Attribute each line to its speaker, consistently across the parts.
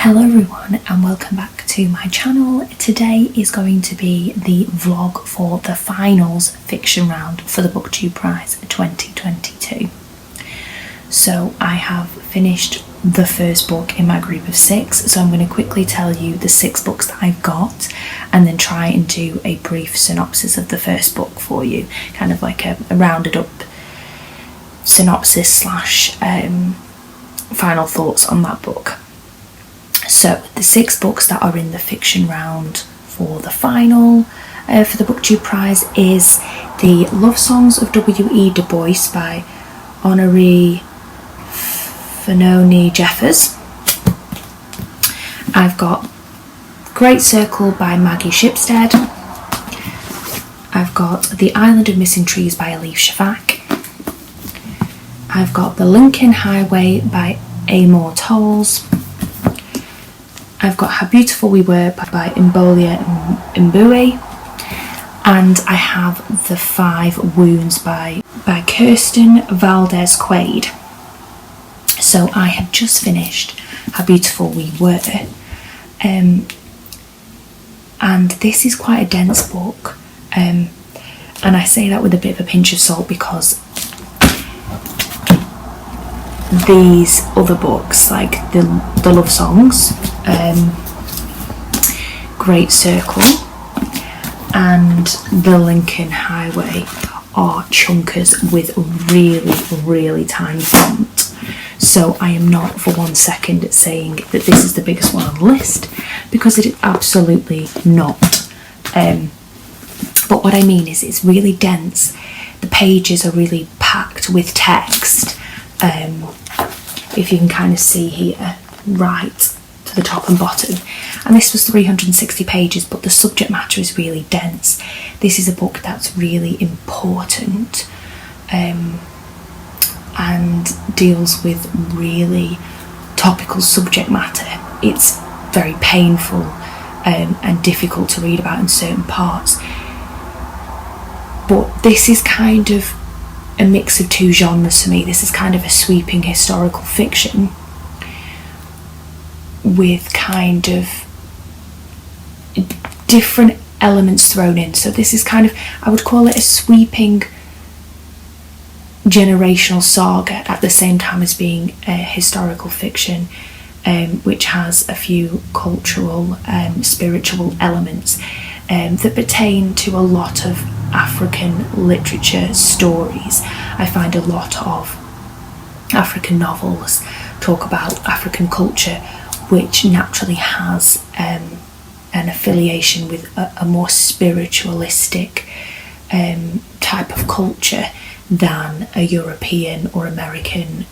Speaker 1: Hello everyone and welcome back to my channel. Today is going to be the vlog for the finals fiction round for the Booktube Prize 2022. So I have finished the first book in my group of 6, so I'm going to quickly tell you the 6 books that I've got and then try and do a brief synopsis of the first book for you, kind of like a rounded up synopsis slash final thoughts on that book. So the 6 books that are in the fiction round for the final for the Booktube Prize is the Love Songs of W.E. Bois by Honoré Fanoni Jeffers. I've got Great Circle by Maggie Shipstead. I've got The Island of Missing Trees by Elif Shafak. I've got The Lincoln Highway by Amor Tolls. I've got How Beautiful We Were by Mbolia Mbui, and I have The 5 Wounds by Kirsten Valdez Quaid. So I have just finished How Beautiful We Were, and this is quite a dense book, and I say that with a bit of a pinch of salt because these other books, like the Love Songs, Great Circle and The Lincoln Highway, are chunkers with really tiny font. So I am not for one second saying that this is the biggest one on the list, because it is absolutely not. But what I mean is it's really dense. The pages are really packed with text. If you can kind of see here, right to the top and bottom. And this was 360 pages, but the subject matter is really dense. This is a book that's really important and deals with really topical subject matter. It's very painful and difficult to read about in certain parts. But this is kind of a mix of 2 genres for me. This is kind of a sweeping historical fiction with kind of different elements thrown in. So this is kind of, I would call it a sweeping generational saga at the same time as being a historical fiction, which has a few cultural, spiritual elements that pertain to a lot of African literature stories. I find a lot of African novels talk about African culture, which naturally has an affiliation with a more spiritualistic type of culture than a European or American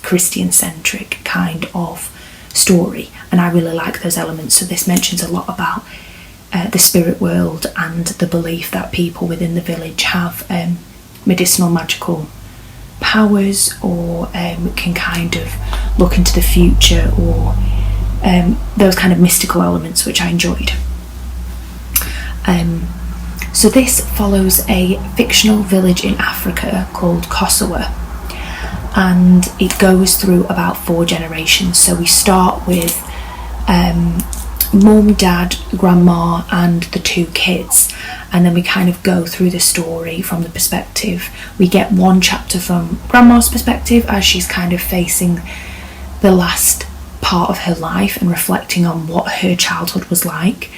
Speaker 1: Christian-centric kind of story. And I really like those elements. So this mentions a lot about the spirit world and the belief that people within the village have medicinal magical powers, or can kind of look into the future, or those kind of mystical elements, which I enjoyed. So this follows a fictional village in Africa called Kosovo, and it goes through about 4 generations. So we start with mum, dad, grandma and the 2 kids, and then we kind of go through the story from the perspective. We get 1 chapter from grandma's perspective as she's kind of facing the last part of her life and reflecting on what her childhood was like,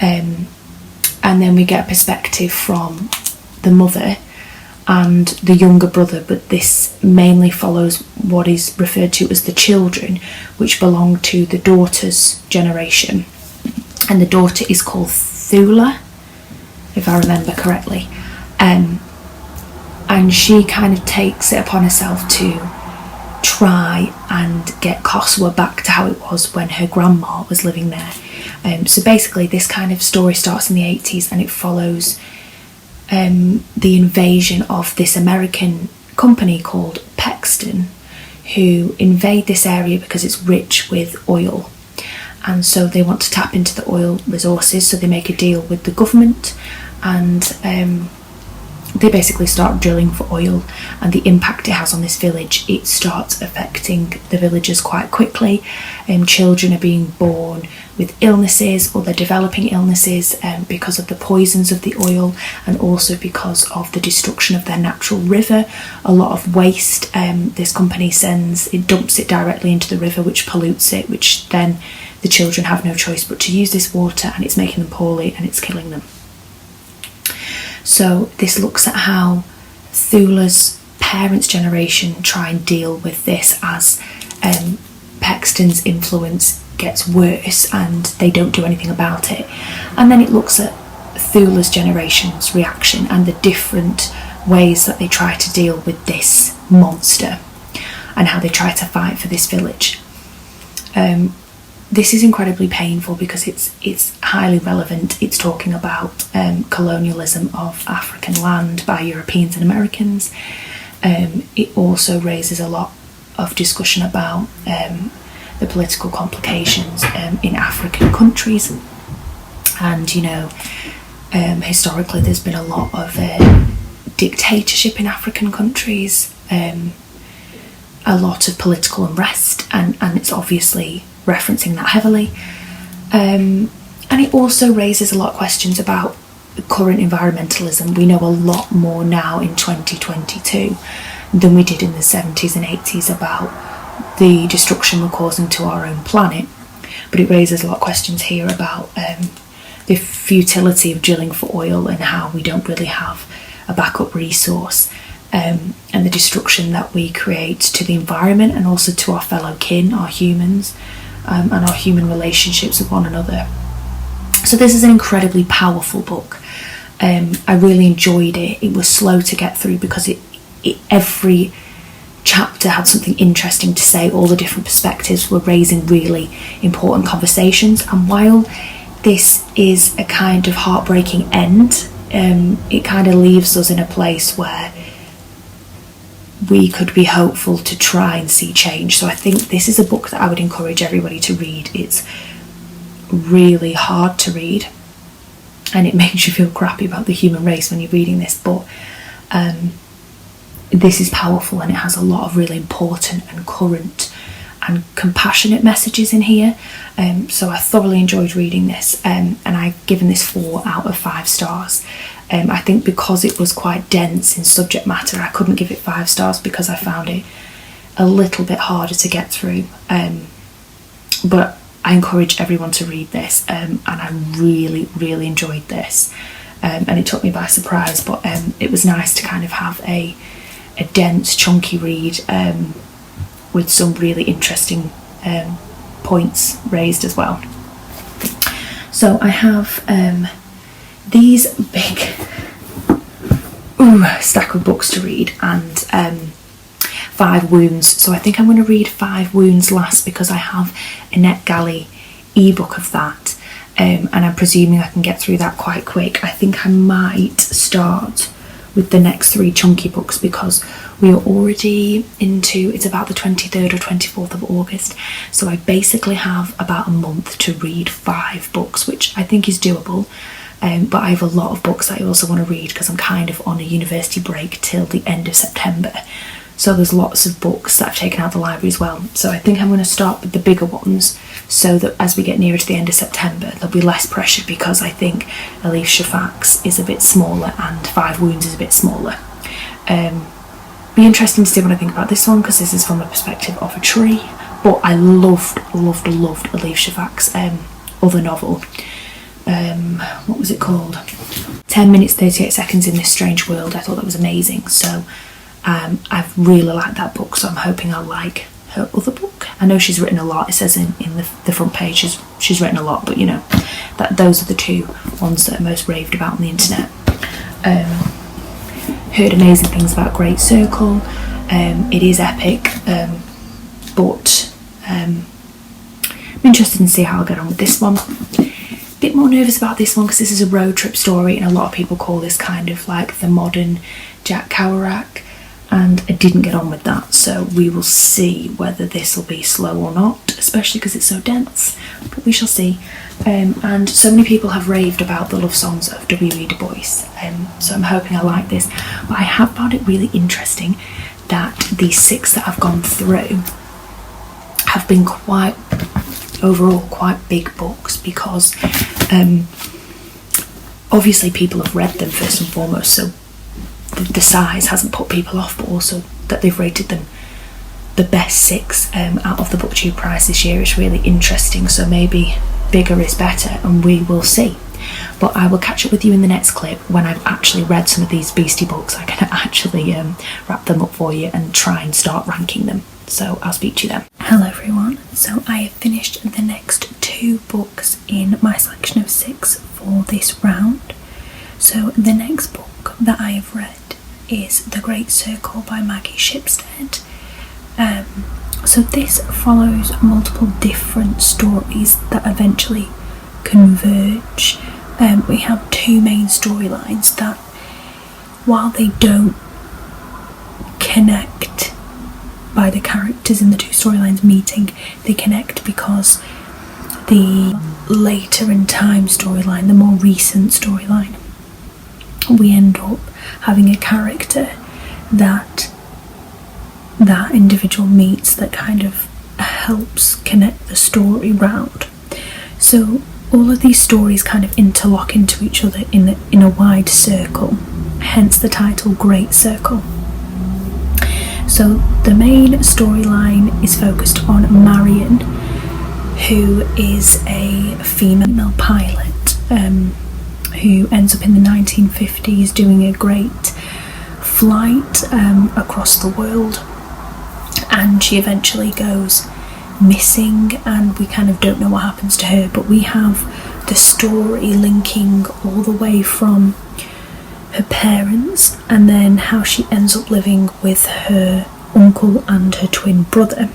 Speaker 1: and then we get a perspective from the mother and the younger brother, but this mainly follows what is referred to as the children, which belong to the daughter's generation. And the daughter is called Thula, if I remember correctly. And she kind of takes it upon herself to try and get Kosovo back to how it was when her grandma was living there. So basically this kind of story starts in the 80s, and it follows the invasion of this American company called Paxton, who invade this area because it's rich with oil, and so they want to tap into the oil resources. So they make a deal with the government, and they basically start drilling for oil, and the impact it has on this village, it starts affecting the villagers quite quickly. Children are being born with illnesses, or they're developing illnesses because of the poisons of the oil, and also because of the destruction of their natural river. A lot of waste this company dumps it directly into the river, which pollutes it, which then the children have no choice but to use this water, and it's making them poorly and it's killing them. So this looks at how Thula's parents' generation try and deal with this as Paxton's influence gets worse and they don't do anything about it. And then it looks at Thula's generation's reaction and the different ways that they try to deal with this monster and how they try to fight for this village. This is incredibly painful because it's highly relevant. It's talking about colonialism of African land by Europeans and Americans. It also raises a lot of discussion about the political complications in African countries. And, historically there's been a lot of dictatorship in African countries, a lot of political unrest, and it's obviously referencing that heavily. And it also raises a lot of questions about current environmentalism. We know a lot more now in 2022 than we did in the 70s and 80s about the destruction we're causing to our own planet. But it raises a lot of questions here about the futility of drilling for oil and how we don't really have a backup resource, and the destruction that we create to the environment and also to our fellow kin, our humans, and our human relationships with one another. So this is an incredibly powerful book. I really enjoyed it. It was slow to get through because every chapter had something interesting to say. All the different perspectives were raising really important conversations, and while this is a kind of heartbreaking end, it kind of leaves us in a place where we could be hopeful to try and see change. So I think this is a book that I would encourage everybody to read. It's really hard to read and it makes you feel crappy about the human race when you're reading this, but this is powerful and it has a lot of really important and current and compassionate messages in here. So I thoroughly enjoyed reading this, and I've given this 4 out of 5 stars. I think because it was quite dense in subject matter, I couldn't give it 5 stars because I found it a little bit harder to get through. But I encourage everyone to read this, and I really, really enjoyed this. And it took me by surprise, but it was nice to kind of have a dense, chunky read with some really interesting points raised as well. So I have these big stack of books to read, and 5 Wounds. So I think I'm going to read 5 Wounds last because I have a NetGalley ebook of that, and I'm presuming I can get through that quite quick. I think I might start with the next 3 chunky books because we are already into, it's about the 23rd or 24th of August, so I basically have about a month to read 5 books, which I think is doable. But I have a lot of books that I also want to read because I'm kind of on a university break till the end of September. So there's lots of books that I've taken out of the library as well. So I think I'm going to start with the bigger ones so that as we get nearer to the end of September, there'll be less pressure because I think Elif Shafak's is a bit smaller and 5 Wounds is a bit smaller. Be interesting to see what I think about this one because this is from a perspective of a tree. But I loved Elif Shafak's other novel. What was it called? 10 minutes 38 seconds in this strange world. I thought that was amazing. So I've really liked that book, so I'm hoping I'll like her other book. I know she's written a lot. It says in the front page she's written a lot, but you know, those are the 2 ones that are most raved about on the internet. Heard amazing things about Great Circle. It is epic, but I'm interested in see how I'll get on with this one. Bit more nervous about this one because this is a road trip story, and a lot of people call this kind of like the modern Jack Kerouac, and I didn't get on with that, so we will see whether this will be slow or not, especially because it's so dense, but we shall see. And so many people have raved about the Love Songs of W.E.B, so I'm hoping I like this. But I have found it really interesting that the 6 that I've gone through have been overall quite big books, because obviously people have read them first and foremost, so the size hasn't put people off, but also that they've rated them the best 6 out of the Booktube prize this year is really interesting. So maybe bigger is better, and we will see. But I will catch up with you in the next clip when I've actually read some of these beastie books. I can actually wrap them up for you and try and start ranking them. So I'll speak to you then. Hello everyone. So I have finished the next 2 books in my selection of 6 for this round. So the next book that I have read is The Great Circle by Maggie Shipstead. So this follows multiple different stories that eventually converge. We have 2 main storylines that, while they don't connect by the characters in the 2 storylines meeting, they connect because the later in time storyline, the more recent storyline, we end up having a character that individual meets that kind of helps connect the story round. So all of these stories kind of interlock into each other in a wide circle, hence the title Great Circle. So the main storyline is focused on Marion, who is a female pilot who ends up in the 1950s doing a great flight across the world, and she eventually goes missing, and we kind of don't know what happens to her. But we have the story linking all the way from her parents, and then how she ends up living with her uncle and her twin brother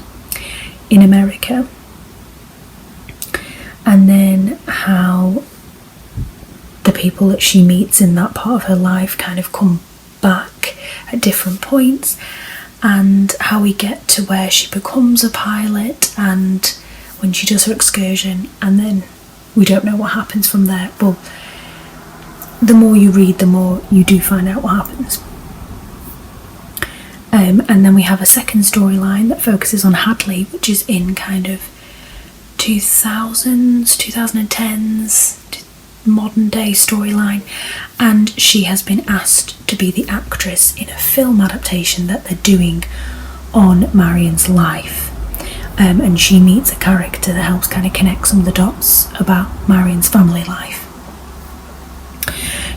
Speaker 1: in America, and then how the people that she meets in that part of her life kind of come back at different points, and how we get to where she becomes a pilot and when she does her excursion, and then we don't know what happens from there. Well, the more you read, the more you do find out what happens. And then we have a second storyline that focuses on Hadley, which is in kind of 2000s, 2010s, modern day storyline, and she has been asked to be the actress in a film adaptation that they're doing on Marion's life. And she meets a character that helps kind of connect some of the dots about Marion's family life.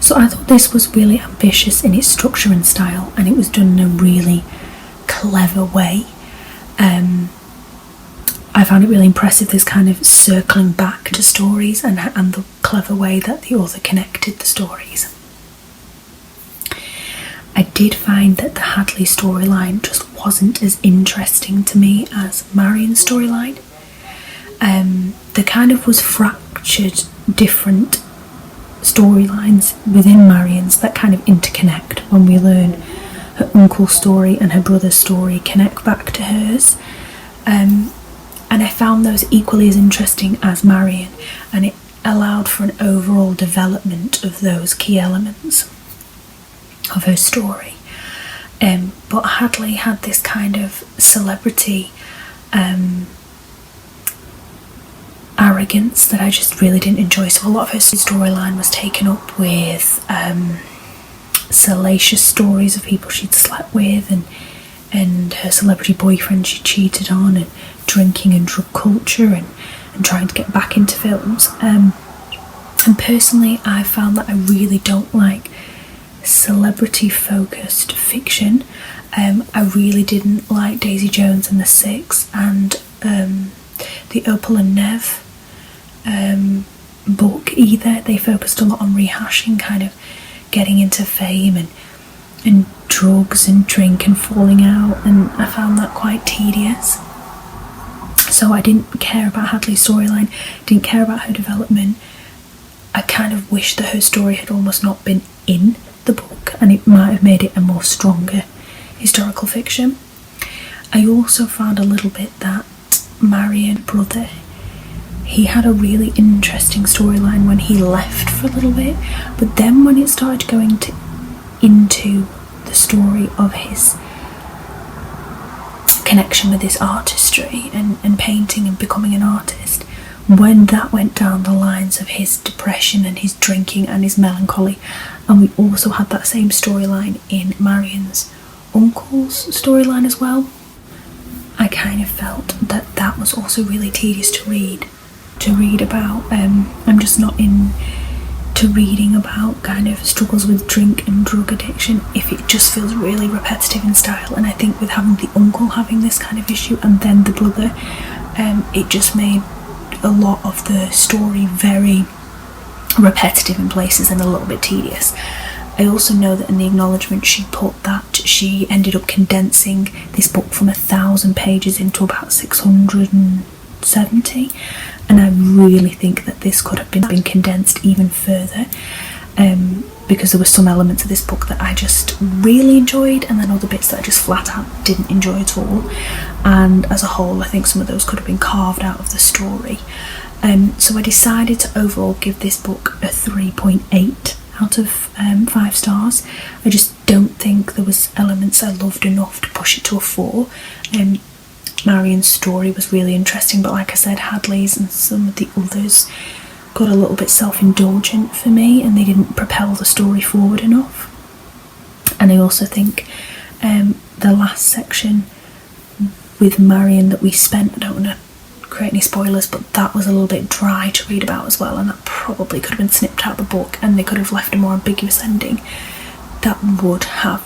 Speaker 1: So I thought this was really ambitious in its structure and style, and it was done in a really clever way. I found it really impressive, this kind of circling back to stories and the clever way that the author connected the stories. I did find that the Hadley storyline just wasn't as interesting to me as Marion's storyline. There kind of was fractured different storylines within Marion's that kind of interconnect when we learn her uncle's story and her brother's story connect back to hers. And I found those equally as interesting as Marion, and it allowed for an overall development of those key elements of her story. But Hadley had this kind of celebrity arrogance that I just really didn't enjoy. So a lot of her storyline was taken up with salacious stories of people she'd slept with, and her celebrity boyfriend she cheated on, and drinking and drug culture, and trying to get back into films. And personally, I found that I really don't like celebrity focused fiction. I really didn't like Daisy Jones and the Six and the Opal and Nev book either. They focused a lot on rehashing, kind of getting into fame and drugs and drink and falling out, and I found that quite tedious. So I didn't care about Hadley's storyline, didn't care about her development. I kind of wish that her story had almost not been in the book, and it might have made it a more stronger historical fiction. I also found a little bit that Marion, brother, he had a really interesting storyline when he left for a little bit, but then when it started going into the story of his connection with his artistry and painting and becoming an artist, when that went down the lines of his depression and his drinking and his melancholy, and we also had that same storyline in Marion's uncle's storyline as well, I kind of felt that that was also really tedious to read about. I'm just not into reading about kind of struggles with drink and drug addiction if it just feels really repetitive in style, and I think with having the uncle having this kind of issue and then the brother, it just made a lot of the story very repetitive in places and a little bit tedious. I also know that in the acknowledgement she put that she ended up condensing this book from 1,000 pages into about 670, and I really think that this could have been condensed even further, because there were some elements of this book that I just really enjoyed and then other bits that I just flat out didn't enjoy at all, and as a whole I think some of those could have been carved out of the story. So I decided to overall give this book a 3.8 out of 5 stars. I just don't think there was elements I loved enough to push it to a 4. Marion's story was really interesting, but like I said, Hadley's and some of the others got a little bit self-indulgent for me and they didn't propel the story forward enough. And I also think the last section with Marion that we spent, I don't want to create any spoilers, but that was a little bit dry to read about as well, and that probably could have been snipped out of the book and they could have left a more ambiguous ending that would have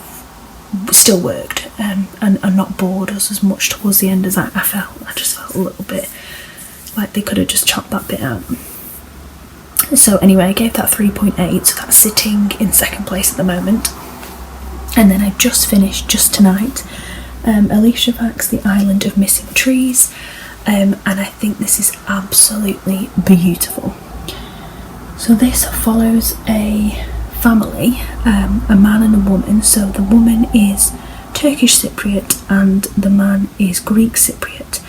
Speaker 1: still worked and not bored us as much towards the end as I felt. I just felt a little bit like they could have just chopped that bit out. So anyway, I gave that 3.8, so that's sitting in second place at the moment. And then I just finished, just tonight, Alicia Vack's The Island of Missing Trees, and I think this is absolutely beautiful. So this follows a family, a man and a woman. So the woman is Turkish Cypriot and the man is Greek Cypriot,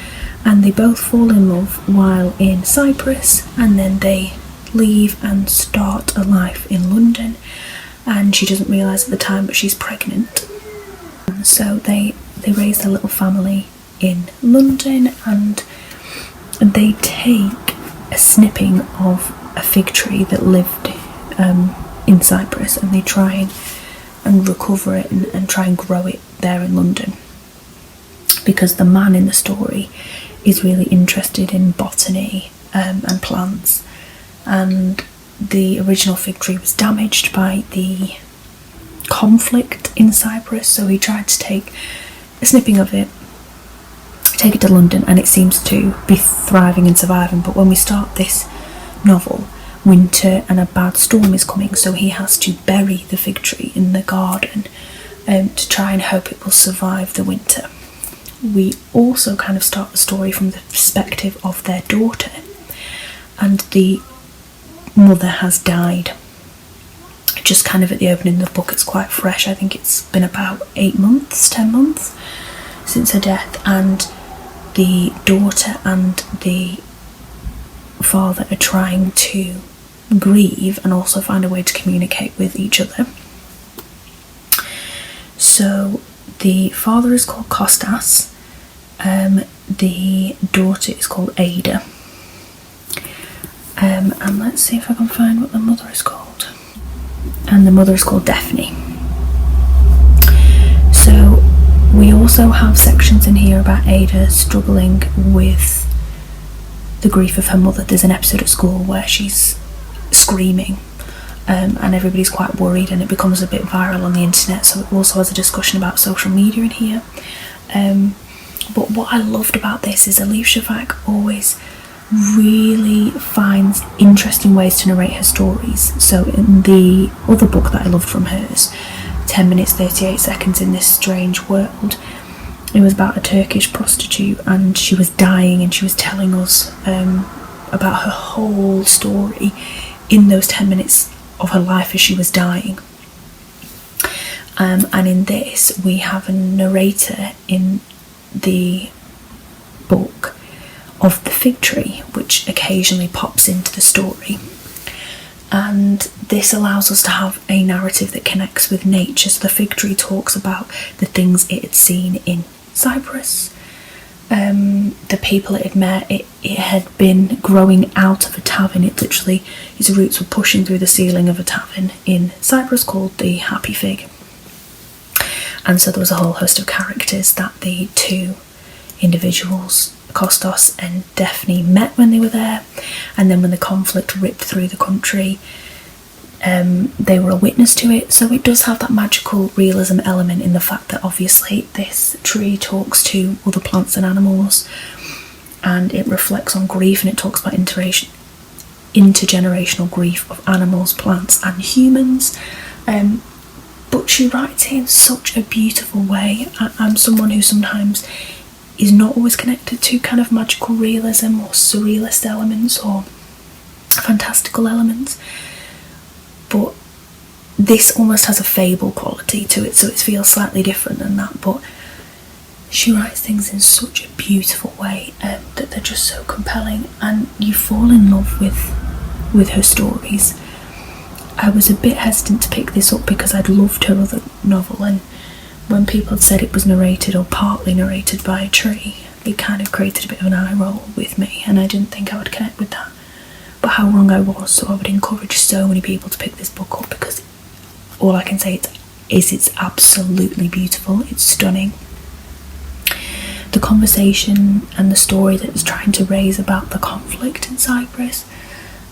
Speaker 1: and they both fall in love while in Cyprus, and then they leave and start a life in London, and she doesn't realise at the time but she's pregnant. And so they raise their little family in London, and they take a snipping of a fig tree that lived in Cyprus, and they try and recover it and try and grow it there in London, because the man in the story is really interested in botany and plants, and the original fig tree was damaged by the conflict in Cyprus, so he tried to take a snipping of it, take it to London, and it seems to be thriving and surviving. But when we start this novel, winter and a bad storm is coming, so he has to bury the fig tree in the garden to try and hope it will survive the winter. We also kind of start the story from the perspective of their daughter, and the mother has died. Just kind of at the opening of the book, it's quite fresh. I think it's been about 10 months since her death, and the daughter and the father are trying to grieve and also find a way to communicate with each other. So the father is called Kostas, the daughter is called Ada, and let's see if I can find what the mother is called. And the mother is called Daphne. So we also have sections in here about Ada struggling with the grief of her mother. There's an episode at school where she's screaming, and everybody's quite worried, and it becomes a bit viral on the internet. So it also has a discussion about social media in here. But what I loved about this is Alicia Vack always really finds interesting ways to narrate her stories. So in the other book that I loved from hers, 10 minutes 38 seconds in this strange world, it was about a Turkish prostitute, and she was dying, and she was telling us about her whole story in those 10 minutes of her life as she was dying. and in this we have a narrator in the book of the fig tree, which occasionally pops into the story, and this allows us to have a narrative that connects with nature. So the fig tree talks about the things it had seen in Cyprus, the people it had met. It had been growing out of a tavern. It literally, its roots were pushing through the ceiling of a tavern in Cyprus called the Happy Fig. And so there was a whole host of characters that the two individuals, Kostos and Daphne, met when they were there, and then when the conflict ripped through the country, they were a witness to it. So it does have that magical realism element in the fact that obviously this tree talks to other plants and animals, and it reflects on grief, and it talks about intergenerational grief of animals, plants and humans. But she writes it in such a beautiful way. I'm someone who sometimes is not always connected to kind of magical realism or surrealist elements or fantastical elements, but this almost has a fable quality to it, so it feels slightly different than that. But she writes things in such a beautiful way that they're just so compelling, and you fall in love with her stories. I was a bit hesitant to pick this up because I'd loved her other novel, and when people had said it was narrated or partly narrated by a tree, it kind of created a bit of an eye roll with me, and I didn't think I would connect with that. But how wrong I was, so I would encourage so many people to pick this book up, because all I can say is it's absolutely beautiful, it's stunning. The conversation and the story that it's trying to raise about the conflict in Cyprus,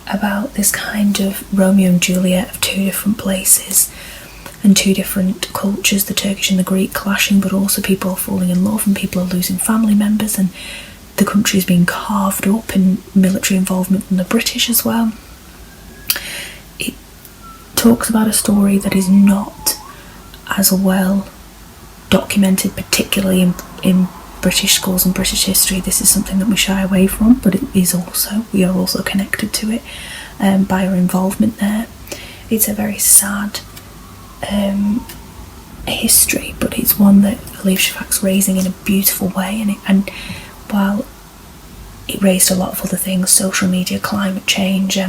Speaker 1: about this kind of Romeo and Juliet of two different places and two different cultures, the Turkish and the Greek clashing, but also people are falling in love and people are losing family members, and the country is being carved up in military involvement from the British as well. It talks about a story that is not as well documented, particularly in British schools and British history. This is something that we shy away from, but we are also connected to it by our involvement there. It's a very sad history, but it's one that Elif Shafak's raising in a beautiful way, and while it raised a lot of other things, social media, climate change,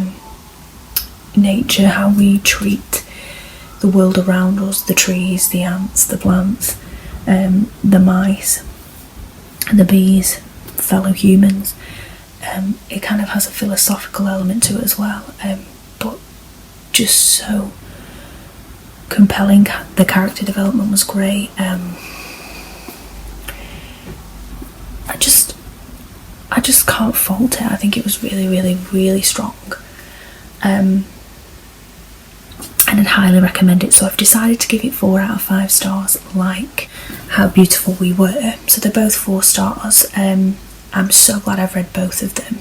Speaker 1: nature, how we treat the world around us, the trees, the ants, the plants, the mice, the bees, fellow humans. It kind of has a philosophical element to it as well, but just so compelling. The character development was great. I just can't fault it. I think it was really, really, really strong. And I'd highly recommend it. So I've decided to give it 4 out of 5 stars, like How Beautiful We Were. So they're both 4 stars. I'm so glad I've read both of them.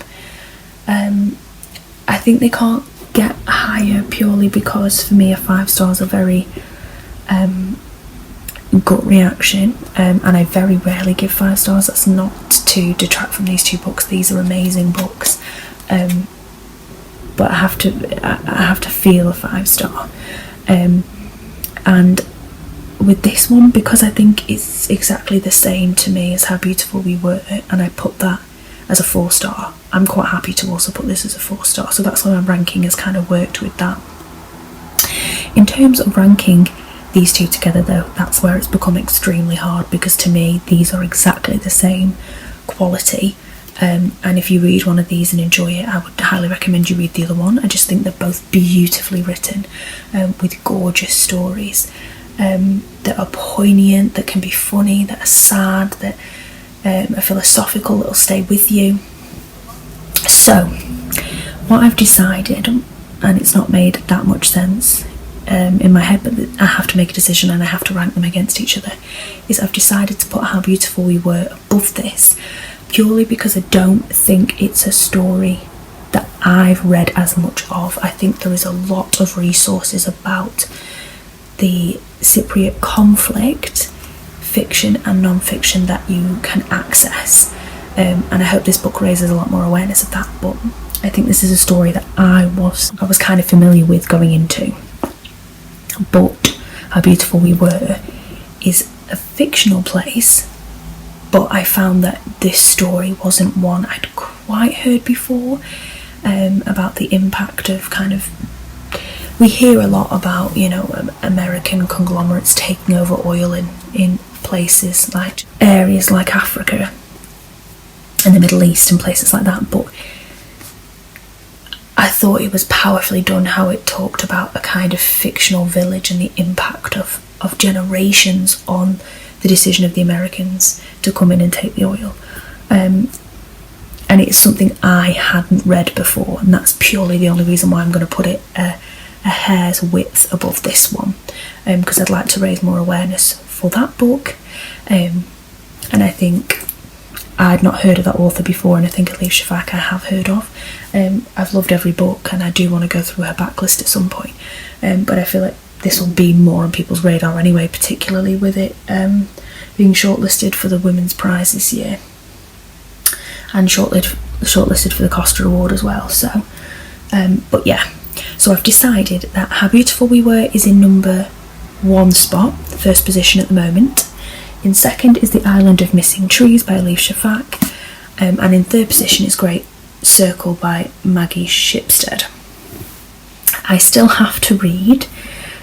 Speaker 1: I think they can't get higher purely because for me a 5 stars are very gut reaction, and I very rarely give 5 stars. That's not to detract from these 2 books. These are amazing books, but I have to feel a 5 star, and with this one, because I think it's exactly the same to me as How Beautiful We Were, and I put that as a 4 star, I'm quite happy to also put this as a 4 star. So that's why my ranking has kind of worked with that. In terms of ranking these 2 together though, that's where it's become extremely hard, because to me these are exactly the same quality, and if you read one of these and enjoy it, I would highly recommend you read the other one. I just think they're both beautifully written, with gorgeous stories that are poignant, that can be funny, that are sad, that are philosophical, that will stay with you. So what I've decided, and it's not made that much sense in my head, but I have to make a decision and I have to rank them against each other, is I've decided to put How Beautiful We Were above this, purely because I don't think it's a story that I've read as much of. I think there is a lot of resources about the Cypriot conflict, fiction and non-fiction, that you can access, and I hope this book raises a lot more awareness of that. But I think this is a story that I was kind of familiar with going into, but How Beautiful We Were is a fictional place, but I found that this story wasn't one I'd quite heard before, about the impact of kind of, we hear a lot about, you know, American conglomerates taking over oil in places like areas like Africa and the Middle East and places like that, but I thought it was powerfully done how it talked about a kind of fictional village and the impact of generations on the decision of the Americans to come in and take the oil. And it's something I hadn't read before, and that's purely the only reason why I'm going to put it a hair's width above this one, because I'd like to raise more awareness for that book. And I think I'd not heard of that author before, and I think Elif Shafak I have heard of. I've loved every book, and I do want to go through her backlist at some point, but I feel like this will be more on people's radar anyway, particularly with it being shortlisted for the Women's Prize this year, and shortlisted for the Costa Award as well. So but yeah, so I've decided that How Beautiful We Were is in number 1 spot, the first position at the moment. In second is The Island of Missing Trees by Elif Shafak, and in third position is Great Circle by Maggie Shipstead. I still have to read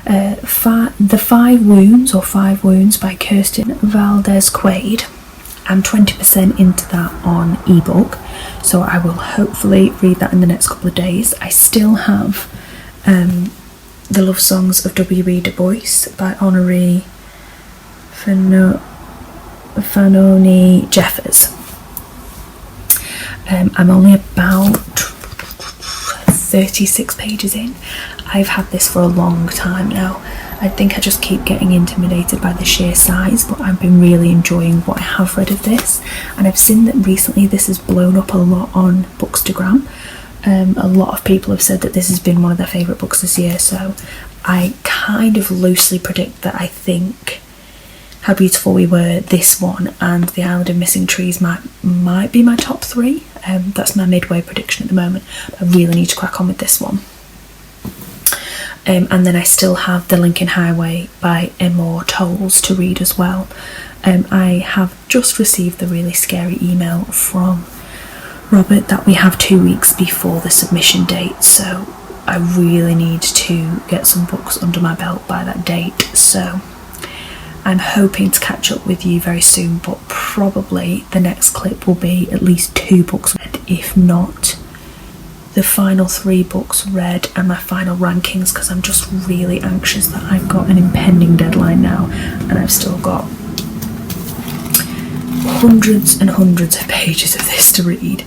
Speaker 1: The Five Wounds by Kirsten Valdez Quaid. I'm 20% into that on ebook, so I will hopefully read that in the next couple of days. I still have The Love Songs of W.E.B by Honorée Fanoni Jeffers. I'm only about 36 pages in. I've had this for a long time now. I think I just keep getting intimidated by the sheer size, but I've been really enjoying what I have read of this, and I've seen that recently this has blown up a lot on Bookstagram. A lot of people have said that this has been one of their favourite books this year, so I kind of loosely predict that I think How Beautiful We Were, this one, and The Island of Missing Trees might be my top 3. That's my midway prediction at the moment. I really need to crack on with this one. And then I still have The Lincoln Highway by Amor Towles to read as well. I have just received the really scary email from Robert that we have 2 weeks before the submission date, so I really need to get some books under my belt by that date. So I'm hoping to catch up with you very soon, but probably the next clip will be at least 2 books read, if not the final 3 books read and my final rankings, because I'm just really anxious that I've got an impending deadline now, and I've still got hundreds and hundreds of pages of this to read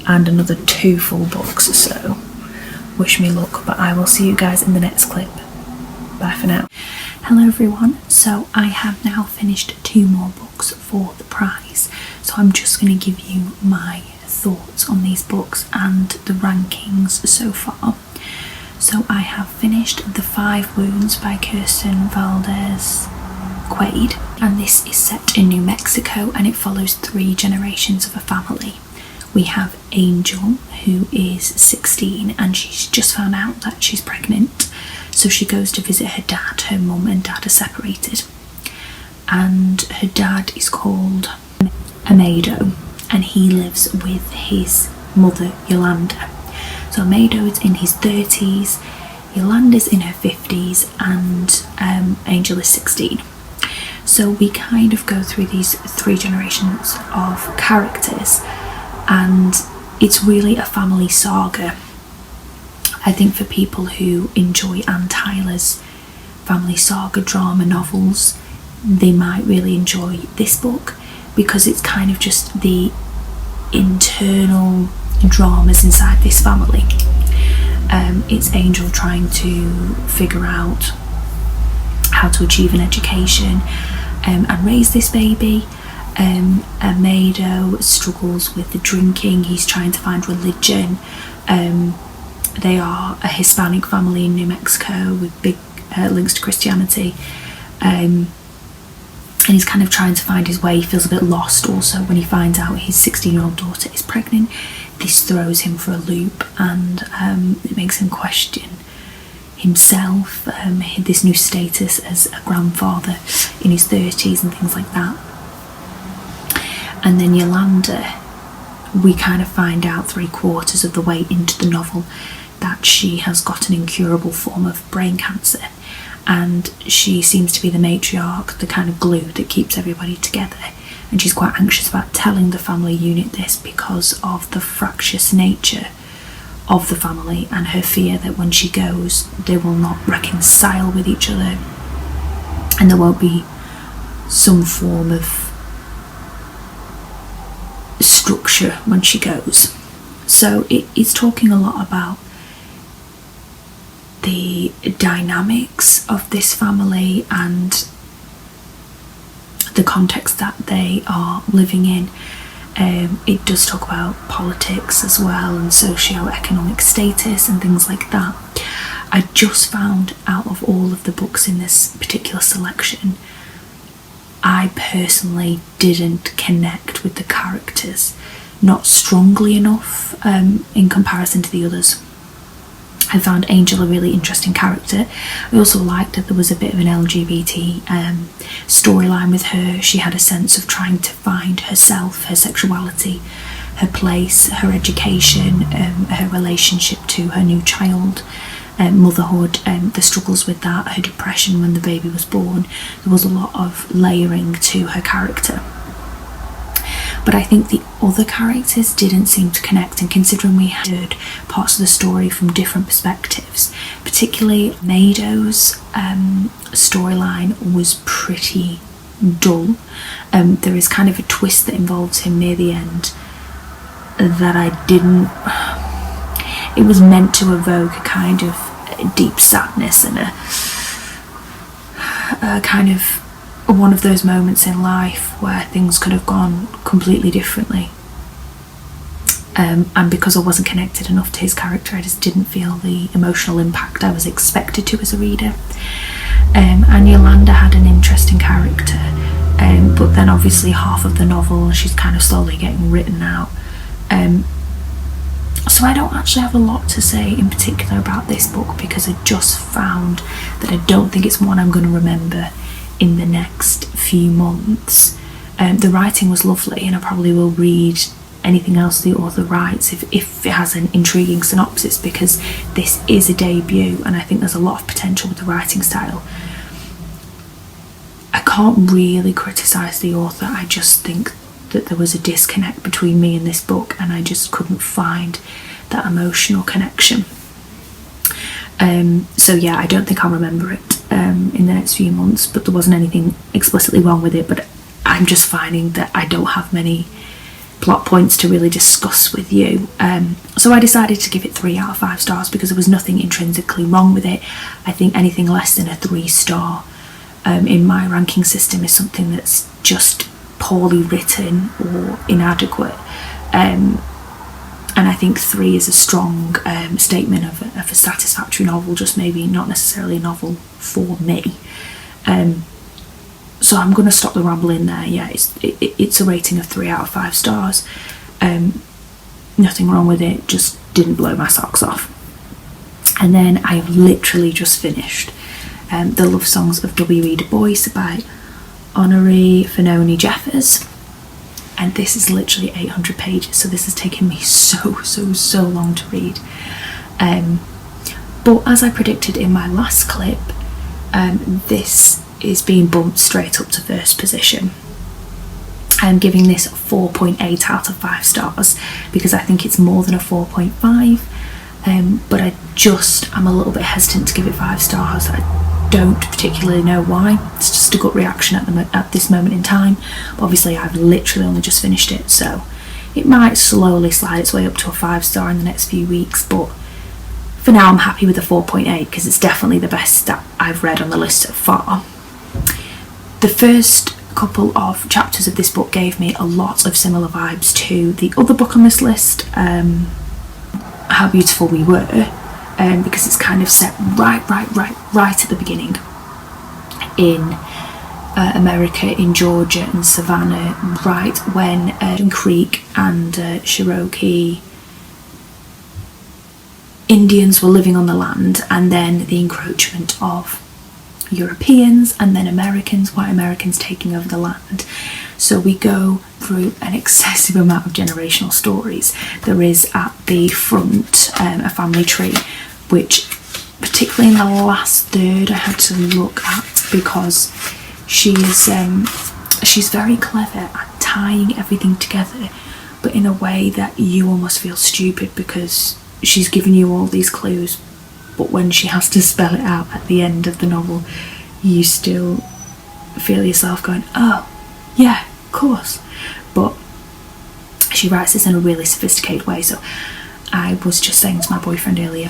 Speaker 1: and another 2 full books, so wish me luck. But I will see you guys in the next clip. Bye for now. Hello everyone, so I have now finished 2 more books for the prize, so I'm just going to give you my thoughts on these books and the rankings so far. So I have finished The Five Wounds by Kirsten Valdez Quaid, and this is set in New Mexico, and it follows 3 generations of a family. We have Angel, who is 16, and she's just found out that she's pregnant, so she goes to visit her dad. Her mum and dad are separated, and her dad is called Amado, and he lives with his mother Yolanda. So Amado is in his 30s, Yolanda's in her 50s, and Angel is 16. So we kind of go through these 3 generations of characters, and it's really a family saga. I think for people who enjoy Anne Tyler's family saga drama novels, they might really enjoy this book, because it's kind of just the internal dramas inside this family. It's Angel trying to figure out how to achieve an education and raise this baby. Amado struggles with the drinking. He's trying to find religion. They are a Hispanic family in New Mexico with big links to Christianity. And he's kind of trying to find his way. He feels a bit lost also when he finds out his 16-year-old daughter is pregnant. This throws him for a loop, and it makes him question himself, this new status as a grandfather in his 30s and things like that. And then Yolanda, we kind of find out 3/4 of the way into the novel that she has got an incurable form of brain cancer, and she seems to be the matriarch, the kind of glue that keeps everybody together, and she's quite anxious about telling the family unit this because of the fractious nature of the family and her fear that when she goes they will not reconcile with each other and there won't be some form of structure when she goes. So it's talking a lot about the dynamics of this family and the context that they are living in. It does talk about politics as well and socio-economic status and things like that. I just found out of all of the books in this particular selection, I personally didn't connect with the characters, not strongly enough in comparison to the others. I found Angel a really interesting character. I also liked that there was a bit of an LGBT storyline with her. She had a sense of trying to find herself, her sexuality, her place, her education, her relationship to her new child, motherhood, the struggles with that, her depression when the baby was born. There was a lot of layering to her character. But I think the other characters didn't seem to connect, and considering we heard parts of the story from different perspectives, particularly Mado's storyline was pretty dull. There is kind of a twist that involves him near the end that I didn't... It was meant to evoke a kind of deep sadness and a kind of one of those moments in life where things could have gone completely differently, and because I wasn't connected enough to his character, I just didn't feel the emotional impact I was expected to as a reader. And Yolanda had an interesting character, but then obviously half of the novel she's kind of slowly getting written out, so I don't actually have a lot to say in particular about this book because I just found that I don't think it's one I'm going to remember in the next few months. The writing was lovely, and I probably will read anything else the author writes if it has an intriguing synopsis, because this is a debut and I think there's a lot of potential with the writing style. I can't really criticise the author, I just think that there was a disconnect between me and this book and I just couldn't find that emotional connection. So yeah, I don't think I'll remember it in the next few months, but there wasn't anything explicitly wrong with it, but I'm just finding that I don't have many plot points to really discuss with you. So I decided to give it 3 out of 5 stars because there was nothing intrinsically wrong with it. I think anything less than a 3-star in my ranking system is something that's just poorly written or inadequate. And I think 3 is a strong statement of a satisfactory novel, just maybe not necessarily a novel for me. So I'm going to stop the rambling there. Yeah, it's a rating of 3 out of 5 stars. Nothing wrong with it, just didn't blow my socks off. And then I've literally just finished The Love Songs of W.E. Bois by Honorée Fanoni Jeffers. And this is literally 800 pages, so this has taken me so long to read. But as I predicted in my last clip, this is being bumped straight up to first position. I'm giving this 4.8 out of 5 stars because I think it's more than a 4.5, but I'm a little bit hesitant to give it 5 stars. I don't particularly know why. It's just a gut reaction at this moment in time. But obviously I've literally only just finished it, so it might slowly slide its way up to a 5-star in the next few weeks, but for now I'm happy with a 4.8 because it's definitely the best that I've read on the list so far. The first couple of chapters of this book gave me a lot of similar vibes to the other book on this list, How Beautiful We Were, because it's kind of set right at the beginning in America, in Georgia and Savannah, right when Creek and Cherokee Indians were living on the land, and then the encroachment of Europeans, and then Americans, white Americans taking over the land. So we go through an excessive amount of generational stories. There is at the front a family tree, which particularly in the last third I had to look at, because she's very clever at tying everything together, but in a way that you almost feel stupid, because she's given you all these clues, but when she has to spell it out at the end of the novel, you still feel yourself going, oh yeah, of course. But she writes this in a really sophisticated way. So I was just saying to my boyfriend earlier,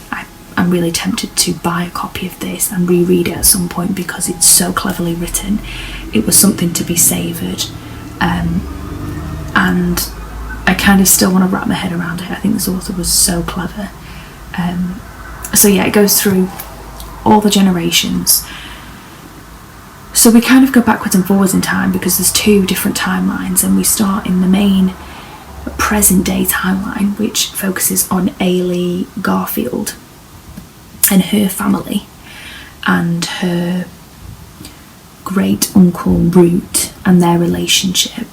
Speaker 1: I'm really tempted to buy a copy of this and reread it at some point, because it's so cleverly written. It was something to be savoured, and I kind of still want to wrap my head around it. I think this author was so clever. So yeah, it goes through all the generations. So we kind of go backwards and forwards in time, because there's 2 different timelines, and we start in the main present day timeline, which focuses on Ailey Garfield and her family, and her great uncle Root and their relationship,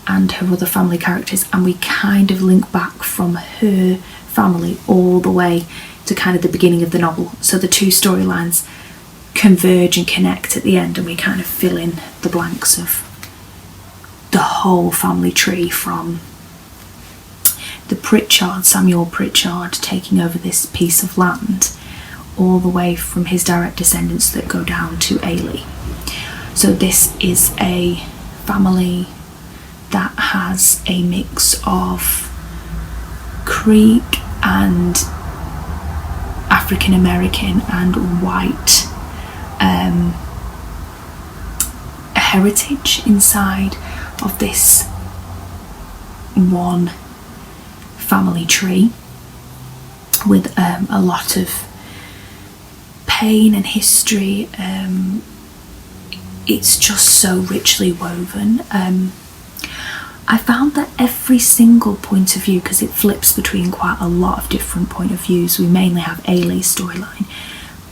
Speaker 1: and her other family characters, and we kind of link back from her family all the way to kind of the beginning of the novel. So the 2 storylines converge and connect at the end, and we kind of fill in the blanks of the whole family tree, from the Samuel Pritchard taking over this piece of land, all the way from his direct descendants that go down to Ailey. So this is a family that has a mix of Creek and African American and white heritage inside of this one family tree, with a lot of pain and history. It's just so richly woven. I found that every single point of view, because it flips between quite a lot of different point of views. We mainly have Ailey's storyline,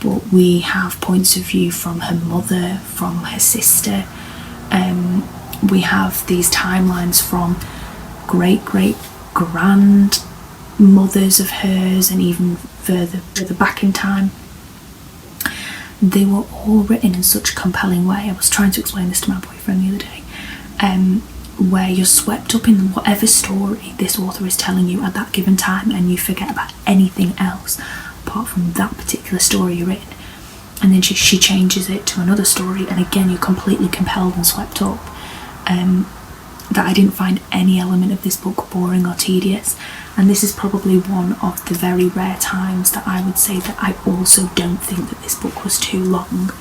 Speaker 1: but we have points of view from her mother, from her sister. We have these timelines from great grandmothers of hers, and even further back in time. They were all written in such a compelling way. I was trying to explain this to my boyfriend the other day, where you're swept up in whatever story this author is telling you at that given time, and you forget about anything else apart from that particular story you're in. And then she changes it to another story, and again you're completely compelled and swept up. That I didn't find any element of this book boring or tedious, and this is probably one of the very rare times that I would say that I also don't think that this book was too long.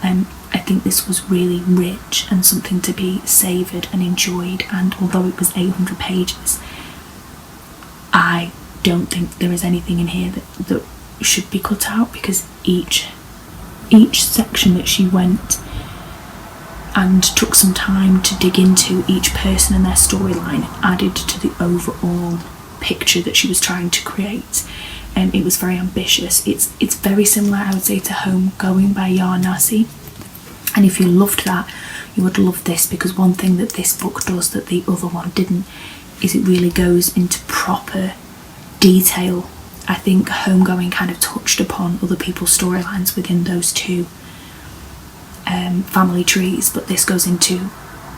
Speaker 1: I think this was really rich and something to be savoured and enjoyed, and although it was 800 pages, I don't think there is anything in here that should be cut out, because each section that she went and took some time to dig into each person and their storyline added to the overall picture that she was trying to create. And it was very ambitious. It's very similar, I would say, to Homegoing by Yaa Nazi. And if you loved that, you would love this, because one thing that this book does that the other one didn't is it really goes into proper detail. I think Homegoing kind of touched upon other people's storylines within those 2 family trees, but this goes into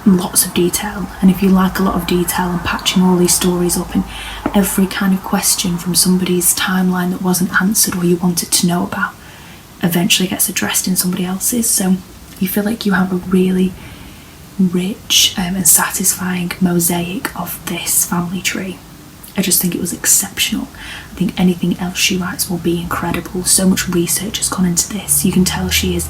Speaker 1: lots of detail. And if you like a lot of detail and patching all these stories up, and every kind of question from somebody's timeline that wasn't answered or you wanted to know about eventually gets addressed in somebody else's, so you feel like you have a really rich and satisfying mosaic of this family tree. I just think it was exceptional. I think anything else she writes will be incredible. So much research has gone into this. You can tell she is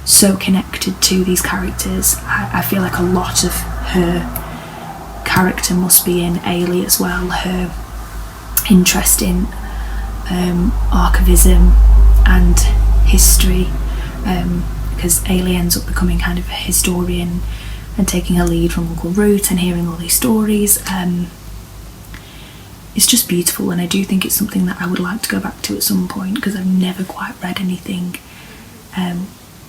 Speaker 1: so connected to these characters. I feel like a lot of her character must be in Ailey as well. Her interest in archivism and history, because Ailey ends up becoming kind of a historian and taking a lead from Uncle Root and hearing all these stories. it's just beautiful, and I do think it's something that I would like to go back to at some point, because I've never quite read anything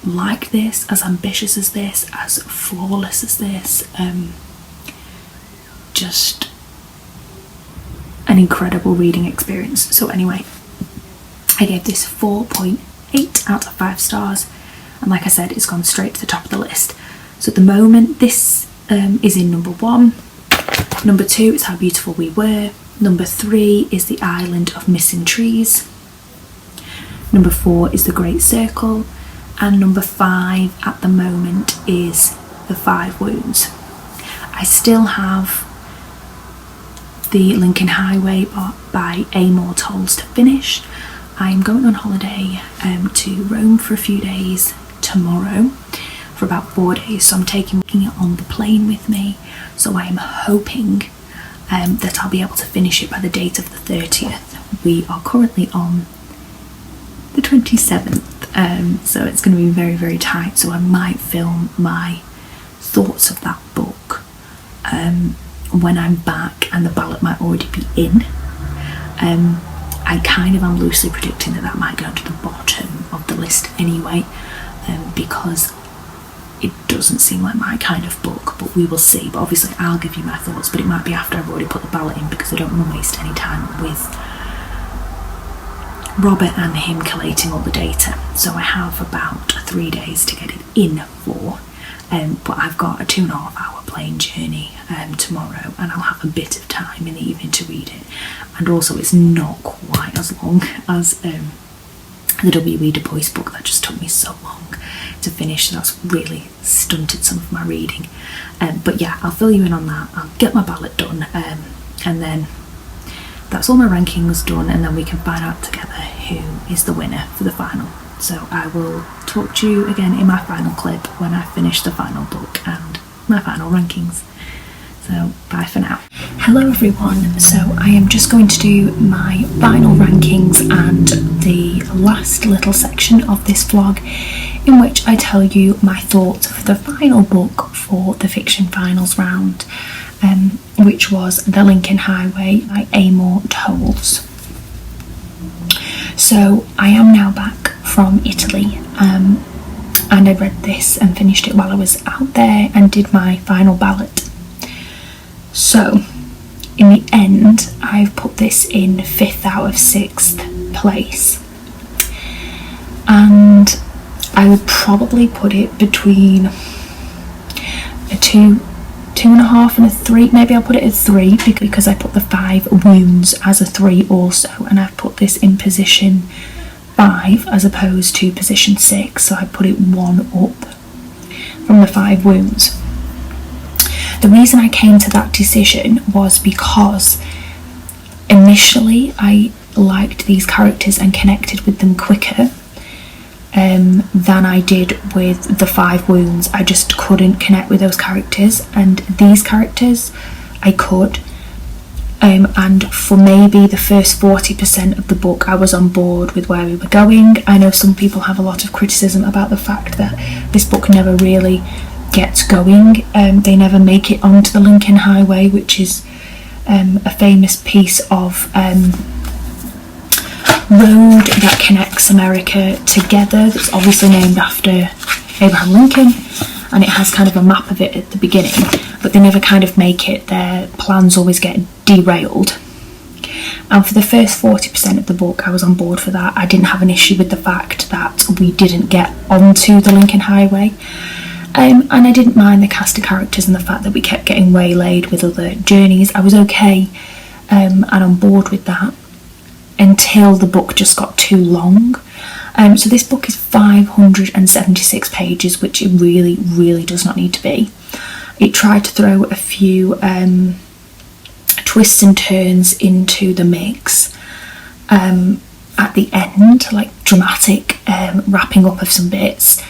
Speaker 1: like this, as ambitious as this, as flawless as this. Just an incredible reading experience. So anyway, I gave this 4.8 out of 5 stars, and like I said, it's gone straight to the top of the list. So at the moment, this is in number 1. Number 2 is How Beautiful We Were. Number 3 is The Island of Missing Trees. Number 4 is The Great Circle. And number 5 at the moment is The 5 Wounds. I still have The Lincoln Highway by Amor Towles to finish. I'm going on holiday to Rome for a few days tomorrow, for about 4 days, so I'm taking it on the plane with me. So I am hoping that I'll be able to finish it by the date of the 30th. We are currently on the 27th, so it's going to be very, very tight. So I might film my thoughts of that book when I'm back, and the ballot might already be in. I kind of am loosely predicting that might go to the bottom of the list anyway, because it doesn't seem like my kind of book, but we will see. But obviously I'll give you my thoughts, but it might be after I've already put the ballot in, because I don't want to waste any time with Robert and him collating all the data. So I have about 3 days to get it in for, but I've got a 2.5 hour plane journey tomorrow, and I'll have a bit of time in the evening to read it. And also it's not quite as long as the W.E.B book that just took me so long to finish, so that's really stunted some of my reading. But yeah, I'll fill you in on that. I'll get my ballot done, and then that's all my rankings done, and then we can find out together who is the winner for the final. So I will talk to you again in my final clip when I finish the final book and my final rankings. So bye for now. Hello everyone, so I am just going to do my final rankings and the last little section of this vlog, in which I tell you my thoughts of the final book for the fiction finals round, which was The Lincoln Highway by Amor Towles. So I am now back from Italy, and I read this and finished it while I was out there and did my final ballot. So in the end, I've put this in 5th out of 6th place, and I would probably put it between a 2.5 and a 3. Maybe I'll put it at 3, because I put The 5 Wounds as a 3 also, and I've put this in position 5 as opposed to position 6, so I put it 1 up from The 5 Wounds. The reason I came to that decision was because initially I liked these characters and connected with them quicker than I did with The 5 Wounds. I just couldn't connect with those characters, and these characters I could. And for maybe the first 40% of the book, I was on board with where we were going. I know some people have a lot of criticism about the fact that this book never really gets going. They never make it onto the Lincoln Highway, which is a famous piece of road that connects America together, that's obviously named after Abraham Lincoln, and it has kind of a map of it at the beginning, but they never kind of make it. Their plans always get derailed. And for the first 40% of the book, I was on board for that. I didn't have an issue with the fact that we didn't get onto the Lincoln Highway. And I didn't mind the cast of characters and the fact that we kept getting waylaid with other journeys. I was okay and on board with that, until the book just got too long. So this book is 576 pages, which it really, really does not need to be. It tried to throw a few twists and turns into the mix at the end, like dramatic wrapping up of some bits.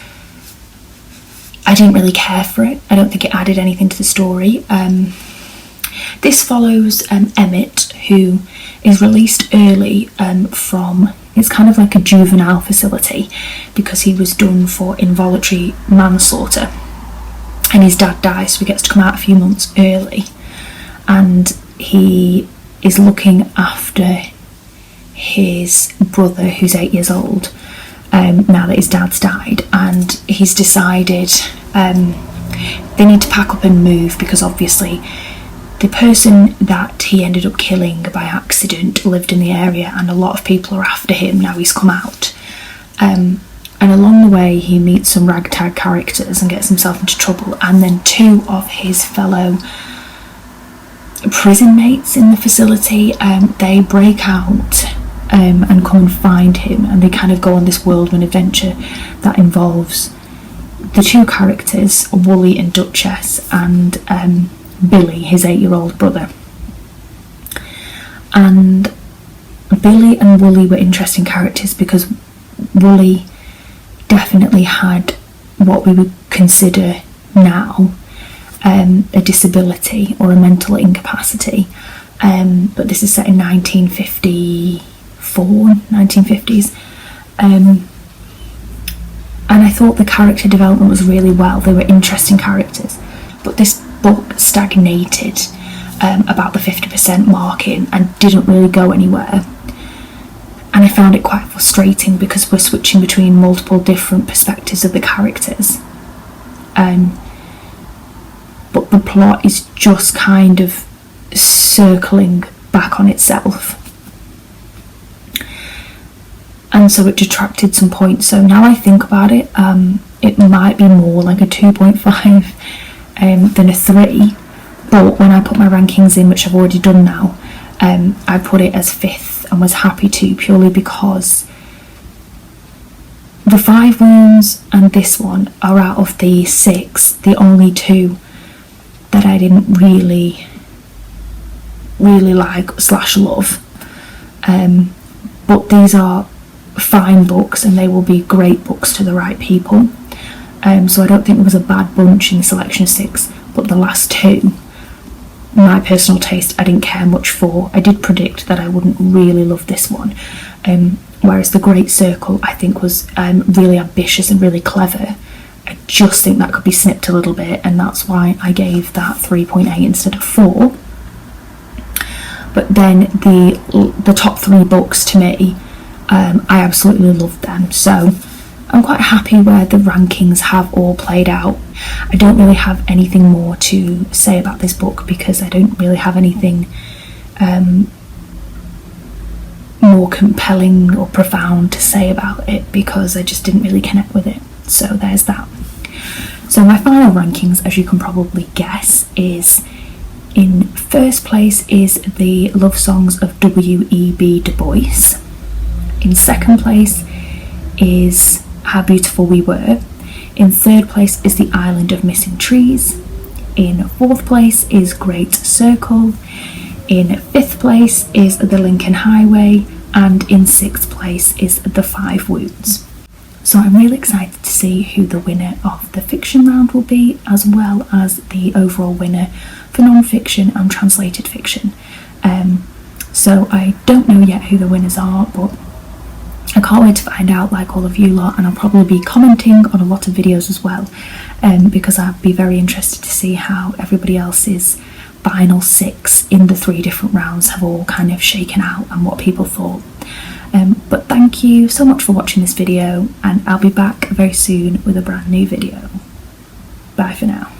Speaker 1: I didn't really care for it. I don't think it added anything to the story. This follows Emmett, who is released early from, it's kind of like a juvenile facility, because he was done for involuntary manslaughter, and his dad dies, so he gets to come out a few months early, and he is looking after his brother, who's 8 years old, now that his dad's died, and he's decided they need to pack up and move, because obviously the person that he ended up killing by accident lived in the area, and a lot of people are after him now he's come out. And along the way he meets some ragtag characters and gets himself into trouble, and then 2 of his fellow prison mates in the facility, they break out and come and find him, and they kind of go on this whirlwind adventure that involves the 2 characters, Wooly and Duchess, and Billy, his 8-year-old brother. And Billy and Wooly were interesting characters because Wooly definitely had what we would consider now a disability or a mental incapacity, but this is set in 1950s, and I thought the character development was really well. They were interesting characters, but this book stagnated about the 50% marking and didn't really go anywhere. And I found it quite frustrating because we're switching between multiple different perspectives of the characters. But the plot is just kind of circling back on itself. And so it detracted some points. So now I think about it, it might be more like a 2.5 than a 3. But when I put my rankings in, which I've already done now, I put it as 5th. And was happy to, purely because the 5 Wounds and this one are, out of the 6, the only 2 that I didn't really like / love. But these are fine books and they will be great books to the right people. So I don't think there was a bad bunch in selection 6, but the last 2, my personal taste, I didn't care much for. I did predict that I wouldn't really love this one, whereas The Great Circle I think was really ambitious and really clever. I just think that could be snipped a little bit, and that's why I gave that 3.8 instead of 4. But then the top 3 books to me, I absolutely loved them, so I'm quite happy where the rankings have all played out. I don't really have anything more to say about this book because I don't really have anything more compelling or profound to say about it, because I just didn't really connect with it. So there's that. So my final rankings, as you can probably guess, is in first place is the Love Songs of W.E.B. Du Bois. In second place is How Beautiful We Were. In third place is The Island of Missing Trees. In fourth place is Great Circle. In fifth place is The Lincoln Highway. And in sixth place is The 5 Wounds. So I'm really excited to see who the winner of the fiction round will be, as well as the overall winner for non-fiction and translated fiction. So I don't know yet who the winners are, but I can't wait to find out, like all of you lot, and I'll probably be commenting on a lot of videos as well, because I'd be very interested to see how everybody else's final 6 in the 3 different rounds have all kind of shaken out and what people thought. But thank you so much for watching this video, and I'll be back very soon with a brand new video. Bye for now.